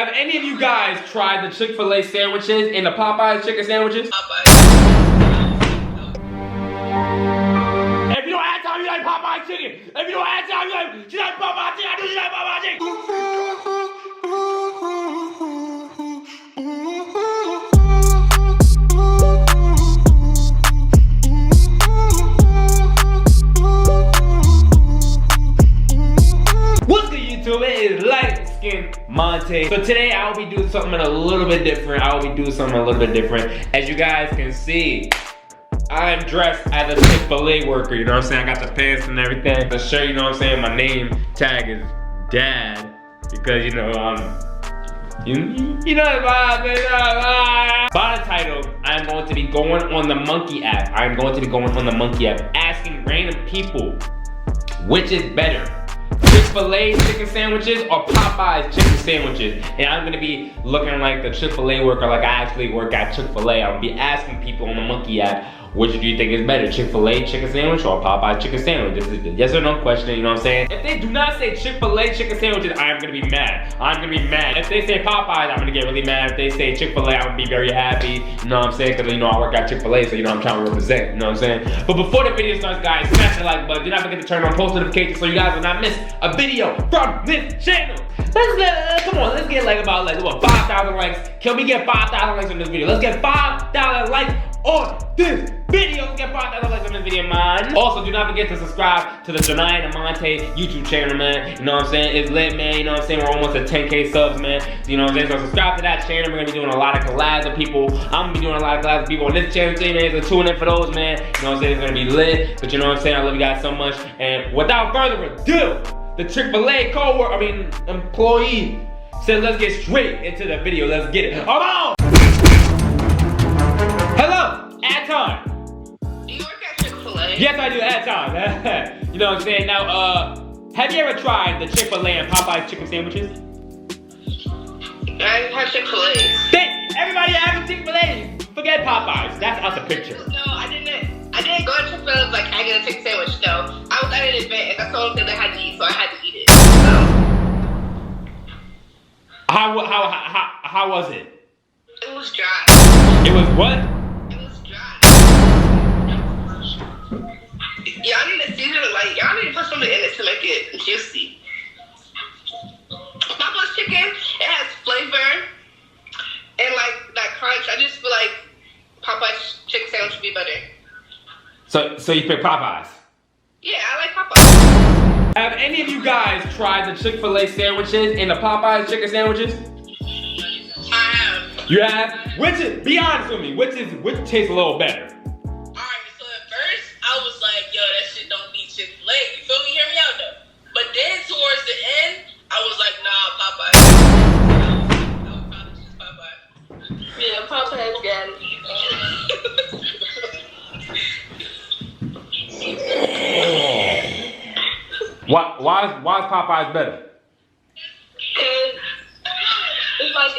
Have any of you guys tried the Chick-Fil-A sandwiches and the Popeyes chicken sandwiches? Popeyes. If you don't have time, you like Popeyes chicken. If you don't have time, you like Popeyes chicken. I know you like Popeyes chicken. What's good, YouTube? It is LightskinMonte. So today I will be doing something a little bit different. As you guys can see, I'm dressed as a Chick-Fil-A worker, you know what I'm saying? I got the pants and everything. The shirt, you know what I'm saying? My name tag is Dad, because you know, you know the vibe, man. By the title, I'm going to be going on the Monkey app. Asking random people, which is better? Chick-Fil-A chicken sandwiches or Popeyes chicken sandwiches? And I'm gonna be looking like the Chick-Fil-A worker, like I actually work at Chick-Fil-A. I'll be asking people on the Monkey app, which do you think is better, Chick-Fil-A chicken sandwich or Popeyes chicken sandwich? This is the yes or no question, you know what I'm saying? If they do not say Chick-Fil-A chicken sandwiches, I'm gonna be mad. If they say Popeyes, I'm gonna get really mad. If they say Chick-Fil-A, I'm gonna be very happy, you know what I'm saying? Because you know I work at Chick-Fil-A, so you know I'm trying to represent, you know what I'm saying? But before the video starts, guys, smash the like button. Do not forget to turn on post notifications so you guys will not miss a video from this channel. Come on, let's get like about like what, 5,000 likes. Can we get 5,000 likes on this video? Let's get 5,000 likes on this video. Let's get 5,000 likes on this video, man. Also, do not forget to subscribe to the LightskinMonte YouTube channel, man. You know what I'm saying? It's lit, man. You know what I'm saying? We're almost at 10K subs, man. So, you know what I'm saying? So subscribe to that channel. We're gonna be doing a lot of collabs with people. I'm gonna be doing a lot of collabs with people on this channel too, man. So tune in for those, man. You know what I'm saying? It's gonna be lit. But you know what I'm saying? I love you guys so much. And without further ado, the Chick-Fil-A employee said, let's get straight into the video. Let's get it. Hold on! Hello, ad time. Do you work at Chick-Fil-A? Yes, I do, ad time. You know what I'm saying? Now, have you ever tried the Chick-Fil-A and Popeyes chicken sandwiches? I had Chick-Fil-A. Everybody having Chick-Fil-A. Forget Popeyes. That's out the picture. No, I didn't go to Chick-fil-A like I get a chicken sandwich. No, I was at an event and that's the only thing they had to eat, so I had to eat it. How was it? It was dry. It was what? It was dry. Y'all need to season it, like y'all need to put something in it to make it juicy. Popeyes chicken, it has flavor and like that crunch. I just feel like Popeyes chicken sandwich would be better. So you pick Popeyes? Yeah, I like Popeyes. Have any of you guys tried the Chick-Fil-A sandwiches and the Popeyes chicken sandwiches? I have. You have? Be honest with me, which tastes a little better? Alright, so at first I was like, yo, that shit don't beat Chick-fil-A. You feel me? Hear me out though. But then towards the end, I was like, nah, Popeyes. I would probably choose Popeyes. Yeah, Popeyes got it. Why is Popeyes better?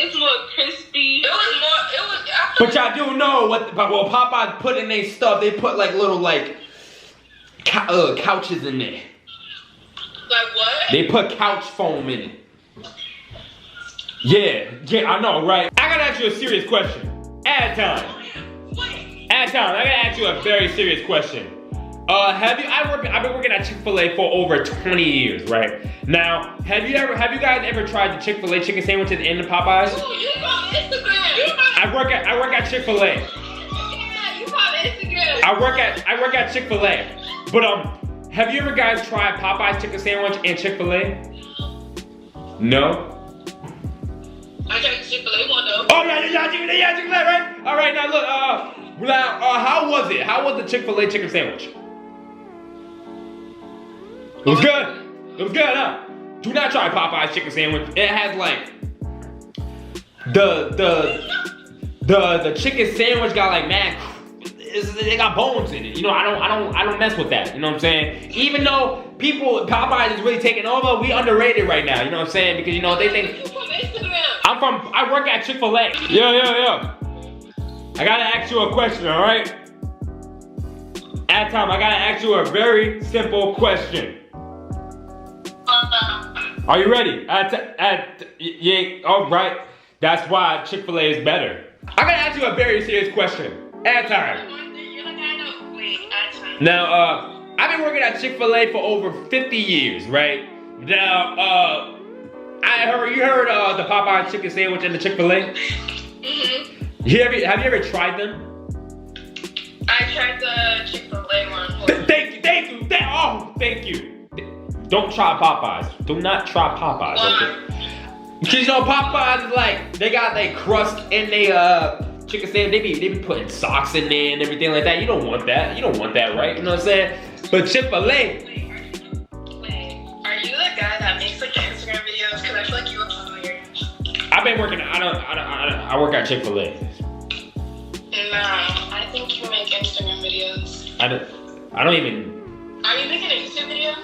It's more crispy. But y'all do know what Popeyes put in their stuff. They put like little couches in there. Like what? They put couch foam in it. Yeah, I know, right? I gotta ask you a serious question. Ad time. I gotta ask you a very serious question. I've been working at Chick-fil-A for over 20 years, right? Now, have you guys ever tried the Chick-fil-A chicken sandwiches and the Popeyes? Ooh, you on Instagram. I work at Chick-fil-A. Yeah, you on Instagram. I work at Chick-fil-A. But have you ever guys tried Popeyes chicken sandwich and Chick-fil-A? No? I tried Chick-fil-A one though. Oh yeah, Chick-fil-A, right? All right, now look, how was it? How was the Chick-fil-A chicken sandwich? It was good, huh? Do not try Popeyes chicken sandwich. It has like the chicken sandwich got like they got bones in it. You know, I don't mess with that. You know what I'm saying? Even though Popeyes is really taking over, we underrated right now. You know what I'm saying? Because you know they think I work at Chick-fil-A. Yeah. I gotta ask you a question, all right? At time, I gotta ask you a very simple question. Are you ready? Yeah, all right. That's why Chick-fil-A is better. I'm gonna ask you a very serious question. Ad time. Now, I've been working at Chick-fil-A for over 50 years, right? Now, you heard the Popeyes chicken sandwich and the Chick-fil-A? Mm-hmm. Have you ever tried them? I tried the Chick-fil-A one. Thank you. Don't try Popeyes. Do not try Popeyes, okay? Because you know Popeyes is like, they got like crust in they chicken sandwich. They be putting socks in there and everything like that. You don't want that. You don't want that, right? You know what I'm saying? But Chick-fil-A. Wait, are you the guy that makes like the Instagram videos? Because I feel like you look familiar. I've been working. I work at Chick-fil-A. No, I think you make Instagram videos. I don't even. Are you making a YouTube video?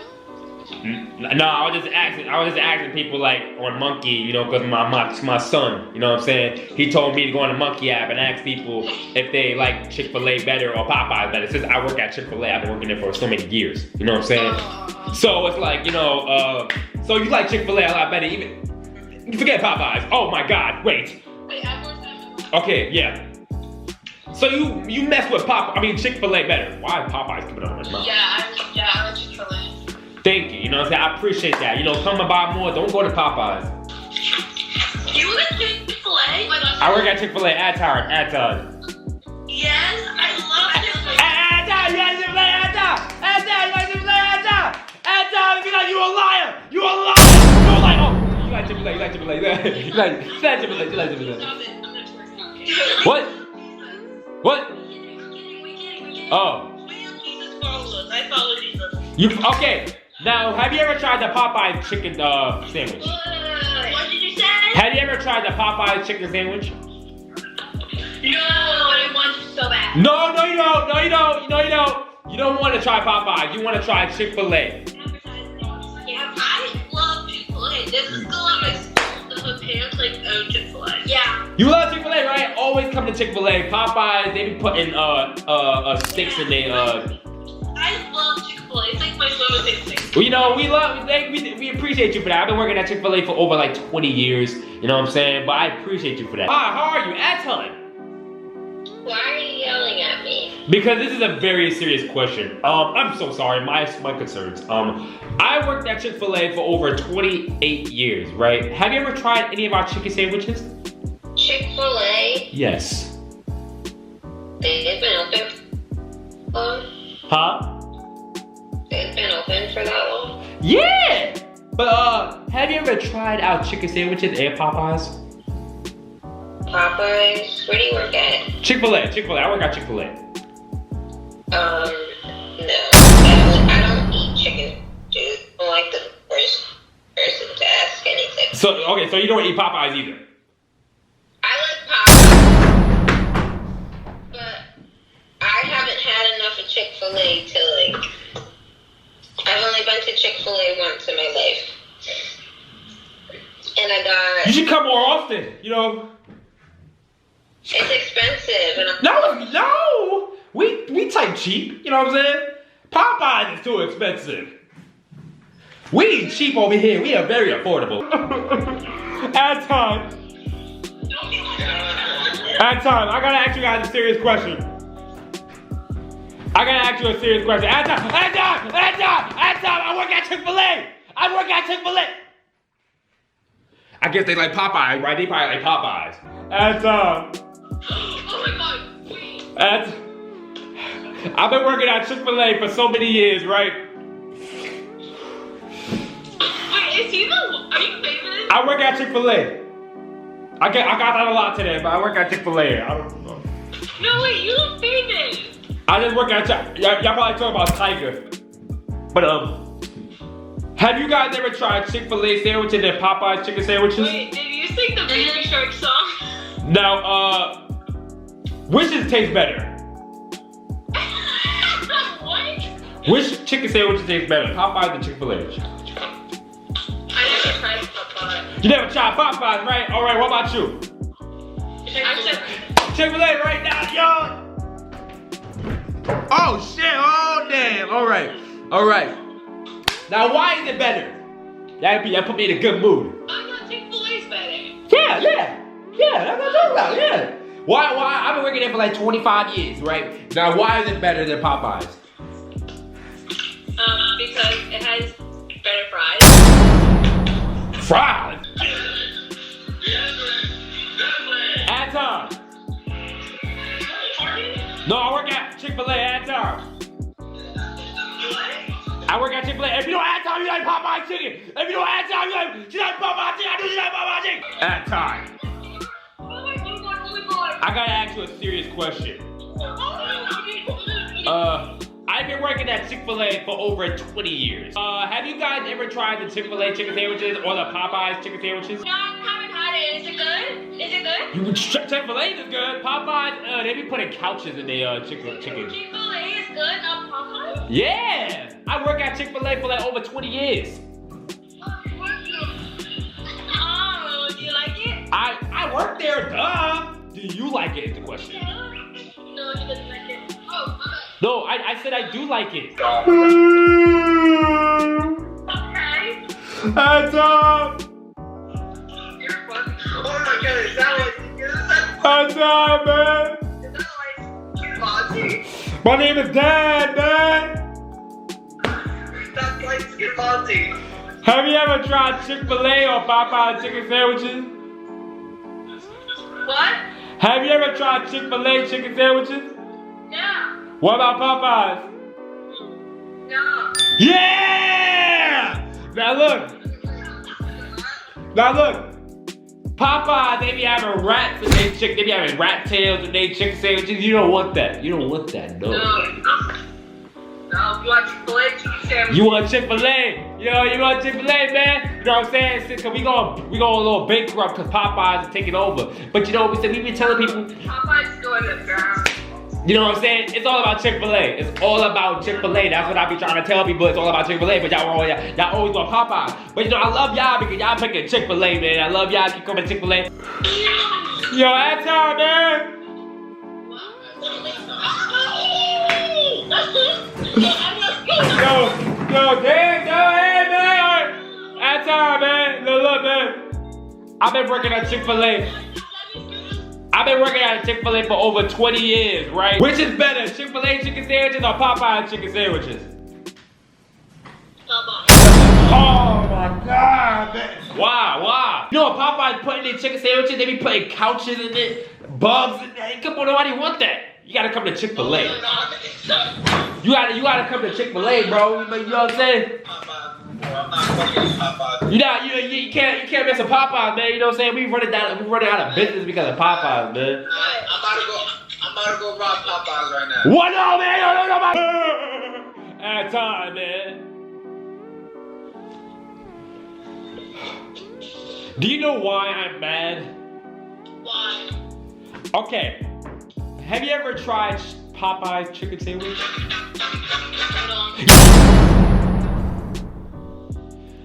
No, I was just asking people like on Monkey, you know, because my son, you know what I'm saying? He told me to go on the Monkey app and ask people if they like Chick-fil-A better or Popeyes better. Since I work at Chick-fil-A, I've been working there for so many years. You know what I'm saying? So it's like, you know, so you like Chick-fil-A a lot better. Even forget Popeyes. Oh my God! Wait. Okay, yeah. So you mess with Chick-fil-A better. Why is Popeyes coming on my mouth? Yeah, I like Chick-fil-A. Thank you. You know what I'm saying? I appreciate that. You know, come and buy more. Don't go to Popeyes. You work at Chick-fil-A? I work at Chick-fil-A. Ad time. Yes, I love Chick-fil-A. Ad time. You like Chick-fil-A. Ad time. Be like, you a liar. You a liar. You a liar. Oh, you like Chick-fil-A. You like Chick-fil-A. You like Chick-fil-A. Stop it. I'm not twerking. What? What? We kidding. Oh. Jesus follows. I follow Jesus. Okay. Now, have you ever tried the Popeyes chicken sandwich? What did you say? Have you ever tried the Popeyes chicken sandwich? No, I want you so bad. No, you don't. You don't want to try Popeyes. You want to try Chick-fil-A. Yeah, I love Chick-fil-A. This is still at my school. The parents like own Chick-fil-A. Yeah. You love Chick-fil-A, right? Always come to Chick-fil-A. Popeyes, they be putting sticks in their I love Chick-fil-A. It's like my favorite thing. Well, you know, we appreciate you for that. I've been working at Chick-fil-A for over like 20 years. You know what I'm saying? But I appreciate you for that. Hi, how are you? At time. Why are you yelling at me? Because this is a very serious question. I'm so sorry. My concerns. I worked at Chick-fil-A for over 28 years, right? Have you ever tried any of our chicken sandwiches? Chick-fil-A? Yes. They've been open for long? Huh? They've been open for that long? Yeah! But have you ever tried our chicken sandwiches at Popeyes? Popeyes? Where do you work at? Chick-fil-A. I work at Chick-fil-A. No. I don't eat chicken, dude. I'm like the first person to ask anything. So you don't eat Popeyes either? I like Popeyes, but I haven't had enough of Chick-fil-A to like. I've only been to Chick-fil-A once in my life, and I got. You should come more often. You know. It's expensive, and No. We type cheap. You know what I'm saying? Popeyes is too expensive. We eat cheap over here. We are very affordable. Ad time. I gotta ask you guys a serious question. Ad time. I work at Chick-fil-A. I guess they like Popeyes, right? They probably like Popeyes. Ad time. Oh my God! Wait. I've been working at Chick-fil-A for so many years, right? Wait, are you famous? I work at Chick-fil-A. I got that a lot today, but I work at Chick-fil-A. I don't know. No, wait, you look famous. I just work at y'all probably talking about Tiger. But have you guys ever tried Chick-fil-A sandwiches and Popeyes chicken sandwiches? Wait, did you sing the Baby Shark song? Now, which taste better? What? Which chicken sandwiches taste better, Popeyes or Chick-fil-A? I never tried Popeyes. You never tried Popeyes, right? All right, what about you? Chick-fil-A right now, y'all. Oh shit! Oh damn! All right. Now, why is it better? That put me in a good mood. I thought Chick-fil-A's better. Yeah, that's what I'm talking about, yeah. Why, I've been working there for like 25 years, right? Now, why is it better than Popeyes? Because it has better fries. Fries? At time. No, I work at Chick-fil-A at time. I work at Chick-fil-A. If you don't add time, you like Popeye chicken. If you don't add time, you like, she like Popeye chicken. I do she like Popeye chicken. At time. I gotta ask you a serious question. I've been working at Chick-fil-A for over 20 years. Have you guys ever tried the Chick-fil-A chicken sandwiches or the Popeyes chicken sandwiches? No, I haven't had it. Is it good? Is it good? Chick-fil-A is good. Popeyes, they be putting couches in their chicken. Chick-fil-A is good, not Popeyes? Yeah! I work at Chick-fil-A for like over 20 years. Oh, do you like it? I work there, duh! Do you like it is the question. No, he doesn't like it. Oh, No, I said I do like it. okay. Hands up! You're funny. Oh my god, is that Hands up, man! is that LightskinMonte? My name is Dan, man! That's LightskinMonte. Have you ever tried Chick-fil-A or Popeye chicken sandwiches? What? Have you ever tried Chick-fil-A chicken sandwiches? Yeah. What about Popeyes? No. Yeah! Now look. Popeyes, they be having rats in their chicken. They be having rat tails in their chicken sandwiches. You don't want that. You don't want that, no. No, you want Chick-fil-A chicken sandwich? You want Chick-fil-A? Yo, you want Chick-fil-A, man? You know what I'm saying? Cause we going a little bankrupt because Popeyes is taking over. But you know what we said? We been telling people. Popeye's going to the ground. You know what I'm saying? It's all about Chick-fil-A. It's all about Chick-fil-A. That's what I be trying to tell people. It's all about Chick-fil-A. But y'all always want Popeyes. But you know, I love y'all because y'all picking Chick-fil-A, man. I love y'all. Keep coming to Chick-fil-A. Yo, that's time, man. Yo, damn, hey, man. That's time, man. Look, man. I've been working at Chick-fil-A. I've been working at Chick-fil-A for over 20 years, right? Which is better, Chick-fil-A chicken sandwiches or Popeye chicken sandwiches? Oh my God, man. Why? You know what Popeye's putting in chicken sandwiches? They be putting couches in it, bugs in it. Come on, nobody want that. You gotta come to Chick-fil-A. You gotta come to Chick-fil-A, bro. You know what I'm saying? You can't mess with Popeyes, man. You know what I'm saying? We running out of business because of Popeyes, man. I'm about to go rob Popeyes right now. What no, man? No, at time, man. Do you know why I'm mad? Why? Okay. Have you ever tried Popeye's chicken sandwich?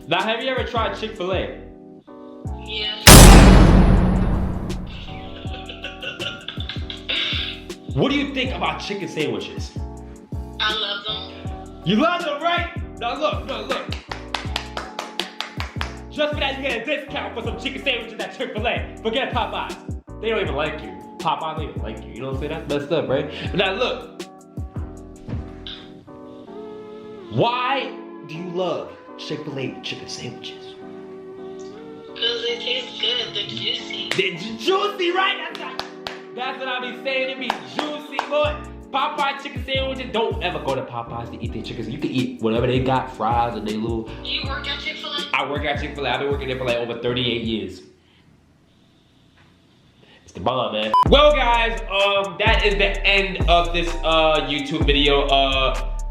Now, have you ever tried Chick-fil-A? Yeah. What do you think about chicken sandwiches? I love them. You love them, right? Now look. Just for that, you get a discount for some chicken sandwiches at Chick-fil-A. Forget Popeyes. They don't even like you. Popeyes don't even like you. You know what I'm saying? That's messed up, right? But now look. Why do you love Chick-fil-A chicken sandwiches? Because they taste good. They're juicy. They're juicy, right? That's what I be saying. It be juicy, boy. Popeye chicken sandwiches. Don't ever go to Popeyes to eat their chicken. You can eat whatever they got, fries and they little. Do you work at Chick-fil-A? I work at Chick-fil-A. I've been working there for like over 38 years. It's the bomb, man. Well, guys, that is the end of this YouTube video.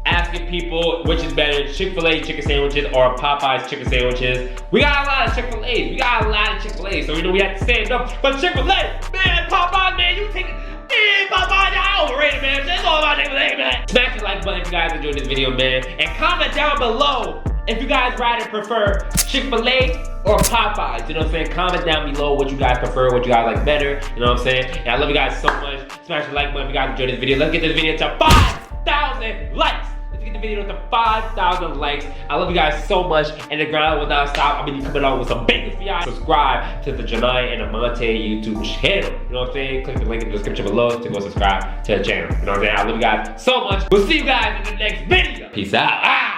Asking people which is better, Chick-fil-A chicken sandwiches or Popeyes chicken sandwiches. We got a lot of Chick-fil-A's. So you know we have to stand up. But Chick-fil-A, man, Popeyes, man, you take it. Man, Popeyes, y'all overrated, man. It's all about Chick-fil-A, man. Smash the like button if you guys enjoyed this video, man. And comment down below if you guys rather prefer Chick-fil-A or Popeyes. You know what I'm saying? Comment down below what you guys prefer, what you guys like better. You know what I'm saying? And I love you guys so much. Smash the like button if you guys enjoyed this video. Let's get this video to 5,000 likes. Let's get the the video to 5,000 likes. I love you guys so much, and the grind will not stop. I'm gonna be coming on with some bangers for y'all. Subscribe to the Janai and Monte YouTube channel. You know what I'm saying? Click the link in the description below to go subscribe to the channel. You know what I'm saying? I love you guys so much. We'll see you guys in the next video. Peace out.